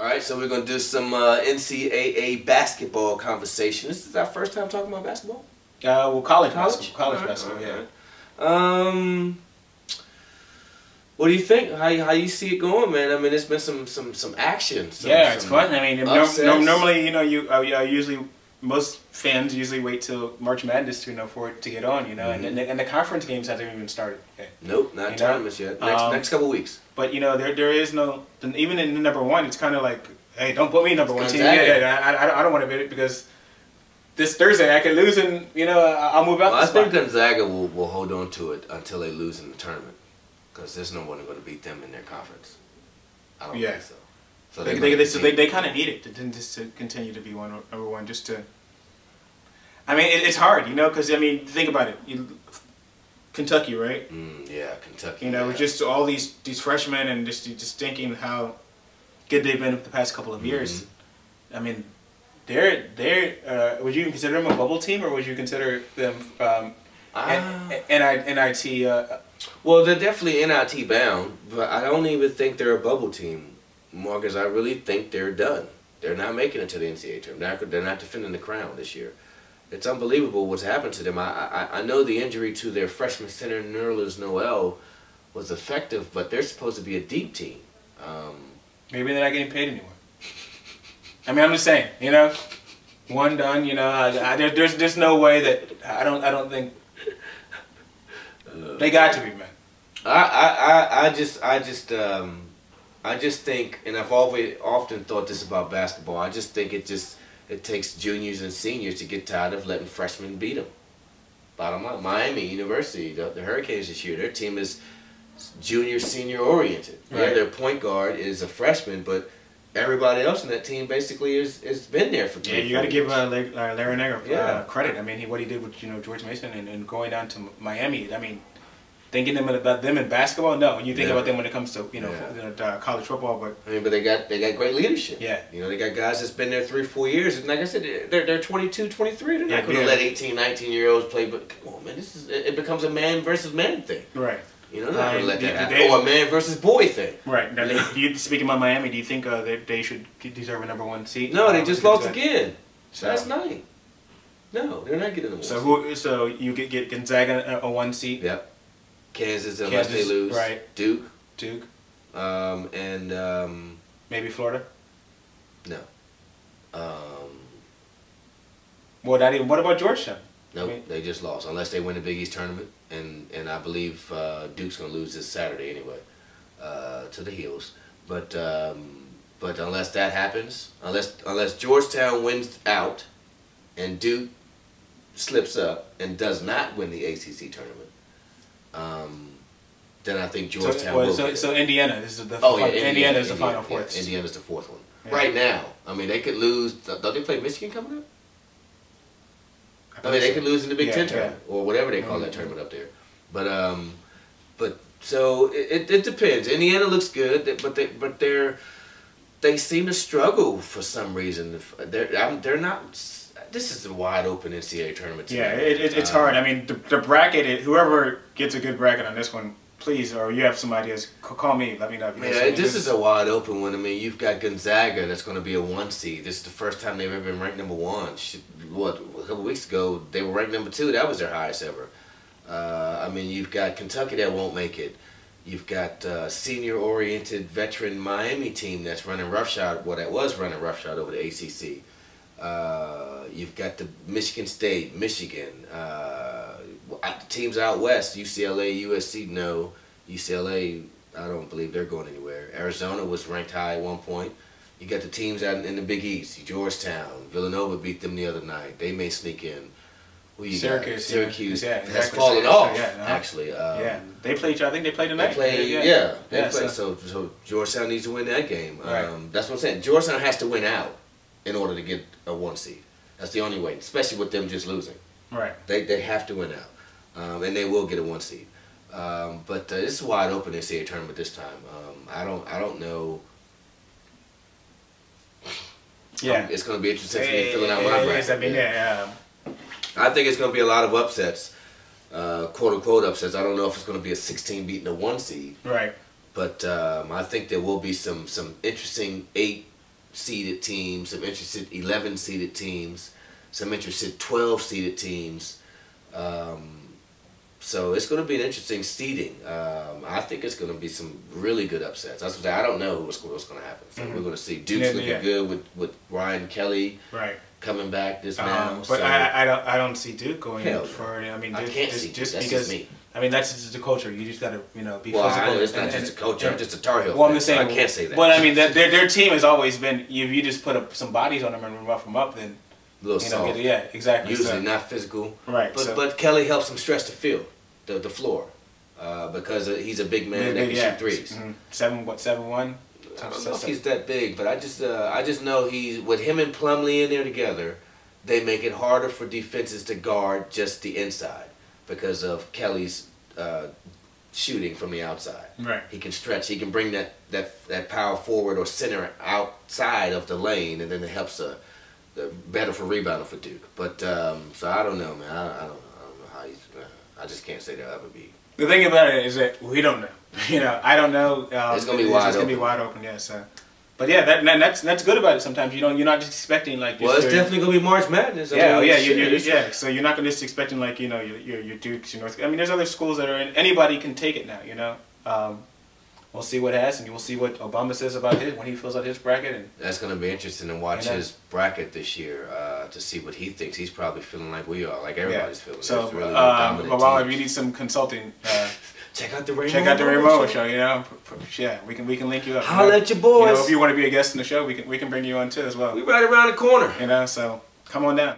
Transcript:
right, so we're going to do some NCAA basketball conversation. This is our first time talking about basketball? Well, college basketball, yeah. What do you think? How you see it going, man? I mean, there's been some action. It's fun. I mean, normally, you know, most fans usually wait till March Madness to for it to get on, you know, and the conference games haven't even started. Okay. Nope, not tournaments yet. Next couple weeks. But you know, there is no, even in number one, it's kind of like, hey, don't put me number one team. I don't want to bet it because this Thursday I could lose and I'll move out. Well, I think Gonzaga will hold on to it until they lose in the tournament because there's no one going to beat them in their conference. I don't think so. So they kind of need it to continue to be number one, just to. I mean, it's hard, you know, because I mean, think about it. Kentucky, right? Yeah, Kentucky. You know, just all these freshmen and just thinking how good they've been the past couple of years. I mean, they're would you consider them a bubble team, or would you consider them NIT? Well, they're definitely NIT bound, but I don't even think they're a bubble team, Marcus. I really think they're done. They're not making it to the NCAA tournament. They're not defending the crown this year. It's unbelievable what's happened to them. I know the injury to their freshman center, Nerlens Noel, was effective, but they're supposed to be a deep team. Maybe they're not getting paid anymore. I mean, I'm just saying, you know, one done. You know, there's no way that I don't think they got to be, man. I just think, and I've often thought this about basketball. I just think it takes juniors and seniors to get tired of letting freshmen beat them. Bottom line, Miami University, the Hurricanes this year, their team is junior, senior oriented. Right. Yeah, their point guard is a freshman, but everybody else in that team basically has been there for 3 years. Yeah, you got to give Larry Nagar credit. I mean, what he did with George Mason and going down to Miami. I mean, thinking about them in basketball, no. You think about them when it comes to college football, but I mean, but they got great leadership. Yeah, you know, they got guys that's been there 3-4 years, and like I said, they're 22, 23. They're not going to let 18, 19-year-olds play. But come on, man, it becomes a man versus man thing. Right. You know, they're not going to let that happen. Or a man versus boy thing. Right. Now, speaking about Miami, do you think they should deserve a number one seed? No, they just lost again last night. No, they're not getting the one. So you get Gonzaga a 1 seed. Yep. Kansas unless they lose. Right. Duke. And maybe Florida. No. Well, not even. What about Georgetown? Nope, they just lost unless they win the Big East tournament, and I believe Duke's gonna lose this Saturday anyway to the Heels. But unless that happens, unless Georgetown wins out, and Duke slips up and does not win the ACC tournament. Then I think Georgetown will. So Indiana is the Indiana is the final four. Yeah, Indiana's the fourth one. Yeah. Right now, I mean, they could lose. Don't they play Michigan coming up? I mean, they could lose in the Big Ten tournament or whatever they call that tournament up there. But so it depends. Indiana looks good, but they seem to struggle for some reason. They're not. This is a wide open NCAA tournament. Yeah, it's hard. I mean, the bracket, whoever gets a good bracket on this one, please, or you have some ideas, call me, let me know. Yeah, this is a wide open one. I mean, you've got Gonzaga that's going to be a 1 seed. This is the first time they've ever been ranked number 1. A couple weeks ago, they were ranked number 2. That was their highest ever. I mean, you've got Kentucky that won't make it. You've got senior-oriented veteran Miami team that's running roughshod. Well, that was running roughshod over the ACC. You've got the Michigan State, Michigan, teams out west, UCLA, USC, no. UCLA, I don't believe they're going anywhere. Arizona was ranked high at one point. You got the teams out in the Big East, Georgetown, Villanova beat them the other night. They may sneak in. Who you got? Syracuse has fallen off, actually. They played. I think they played tonight. They played. So Georgetown needs to win that game. That's what I'm saying. Georgetown has to win out in order to get a 1 seed. That's the only way, especially with them just losing. Right. They have to win out, and they will get a 1 seed. But it's wide open NCAA tournament this time. I don't know. Yeah. It's going to be interesting for me filling out my bracket. I mean, I think it's going to be a lot of upsets, quote unquote upsets. I don't know if it's going to be a 16 beating a 1 seed. Right. But I think there will be some interesting 8 seeded teams, some interested 11 seeded teams, some interested 12 seeded teams. So it's going to be an interesting seeding. I think it's going to be some really good upsets. That's what I don't know what's going to happen. So we're going to see Duke's looking good with Ryan Kelly coming back this now. But so, I don't see Duke going for. I mean, I can't see just Duke. because. Me. I mean, that's just the culture. You just got to be well, physical. It's not just a culture. I'm just a Tar Heel Well, fan, I'm just saying. so I can't say that. But I mean, their team has always been. You just put up some bodies on them and rough them up, then. A little soft. Exactly. Usually not physical. Right. But Kelly helps him stretch the field, the floor, because he's a big man that can shoot threes. 7'1"? I don't know if he's that big, but I just know with him and Plumlee in there together, they make it harder for defenses to guard just the inside because of Kelly's shooting from the outside. Right. He can stretch. He can bring that power forward or center outside of the lane, and then it helps better for rebounding for Duke. But so I don't know, man. I don't know how he's. I just can't say they'll ever be. The thing about it is that we don't know. I don't know. It's gonna be wide open. It's gonna be wide open. Yes. But yeah, that's good about it. Sometimes you're not just expecting like. Well, it's definitely gonna be March Madness. Yeah. So you're not gonna just expecting like your Dukes, your North. I mean, there's other schools that are in. Anybody can take it now. We'll see what happens, and we'll see what Obama says about when he fills out his bracket. And that's going to be interesting to watch his bracket this year to see what he thinks. He's probably feeling like we are, like everybody's feeling. So, really Obama, if you need some consulting, check out the Raymo show. Yeah, we can link you up. Holla at your boys. If you want to be a guest in the show, we can bring you on too as well. We right around the corner. So come on down.